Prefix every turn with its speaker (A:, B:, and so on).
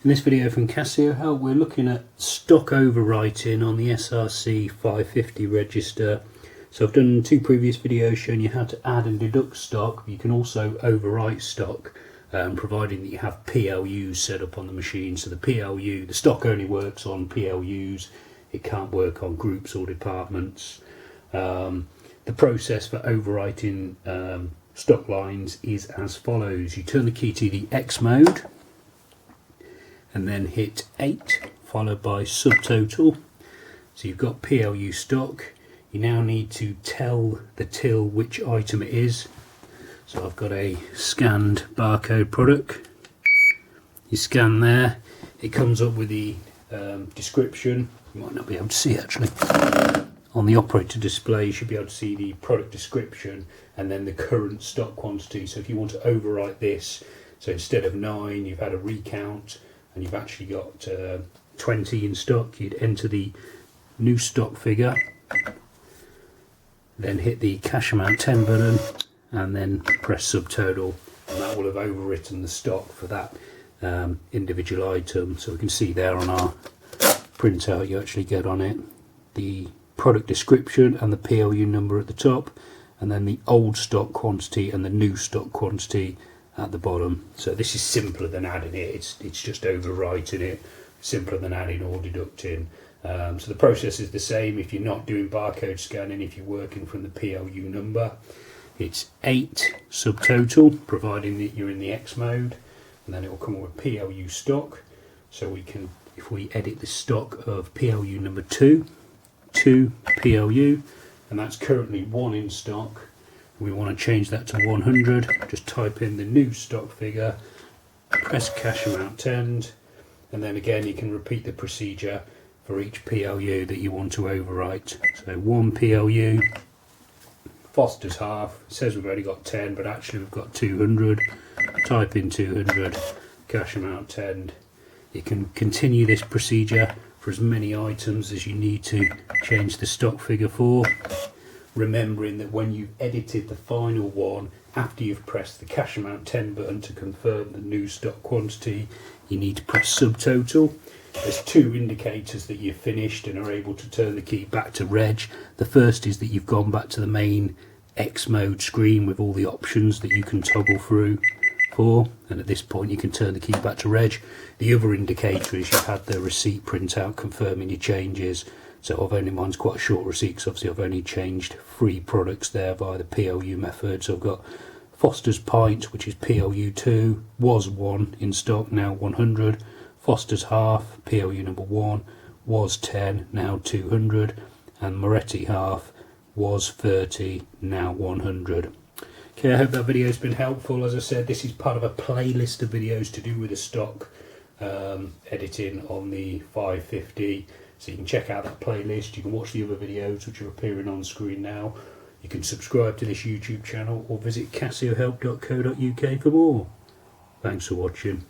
A: In this video from Casio Help, we're looking at stock overwriting on the SR-C550 register. So I've done 2 previous videos showing you how to add and deduct stock. You can also overwrite stock, providing that you have PLUs set up on the machine. So the PLU, the stock only works on PLUs, it can't work on groups or departments. The process for overwriting stock lines is as follows. You turn the key to the X mode and then hit 8 followed by subtotal. So you've got PLU stock. You now need to tell the till which item it is. So I've got a scanned barcode product. You scan there, it comes up with the description. You might not be able to see actually. On the operator display you should be able to see the product description and then the current stock quantity. So if you want to overwrite this, so instead of 9 you've had a recount and you've actually got 20 in stock, you'd enter the new stock figure, then hit the cash amount 10 button and then press subtotal, and that will have overwritten the stock for that individual item. So we can see there on our printout you actually get on it the product description and the PLU number at the top, and then the old stock quantity and the new stock quantity at the bottom. So this is simpler than adding it, it's just overwriting it, simpler than adding or deducting. So the process is the same if you're not doing barcode scanning. If you're working from the PLU number, it's 8 subtotal, providing that you're in the X mode, and then it will come up with PLU stock. So we can, if we edit the stock of PLU number 2 PLU, and that's currently 1 in stock, we want to change that to 100, just type in the new stock figure, press cash amount 10, and then again you can repeat the procedure for each PLU that you want to overwrite. So 1 PLU, Foster's half, it says we've only got 10 but actually we've got 200, type in 200, cash amount 10. You can continue this procedure for as many items as you need to change the stock figure for, remembering that when you've edited the final one, after you've pressed the cash amount 10 button to confirm the new stock quantity, you need to press subtotal. There's 2 indicators that you've finished and are able to turn the key back to reg. The first is that you've gone back to the main X mode screen with all the options that you can toggle through for, and at this point you can turn the key back to reg. The other indicator is you've had the receipt printout confirming your changes. So mine's quite a short receipt because obviously I've only changed 3 products there via the PLU method. So I've got Foster's pint, which is PLU 2, was 1 in stock, now 100. Foster's half, PLU number 1, was 10, now 200. And Moretti half, was 30, now 100. Okay, I hope that video has been helpful. As I said, this is part of a playlist of videos to do with the stock editing on the 550. So you can check out that playlist, you can watch the other videos which are appearing on screen now. You can subscribe to this YouTube channel or visit casiohelp.co.uk for more. Thanks for watching.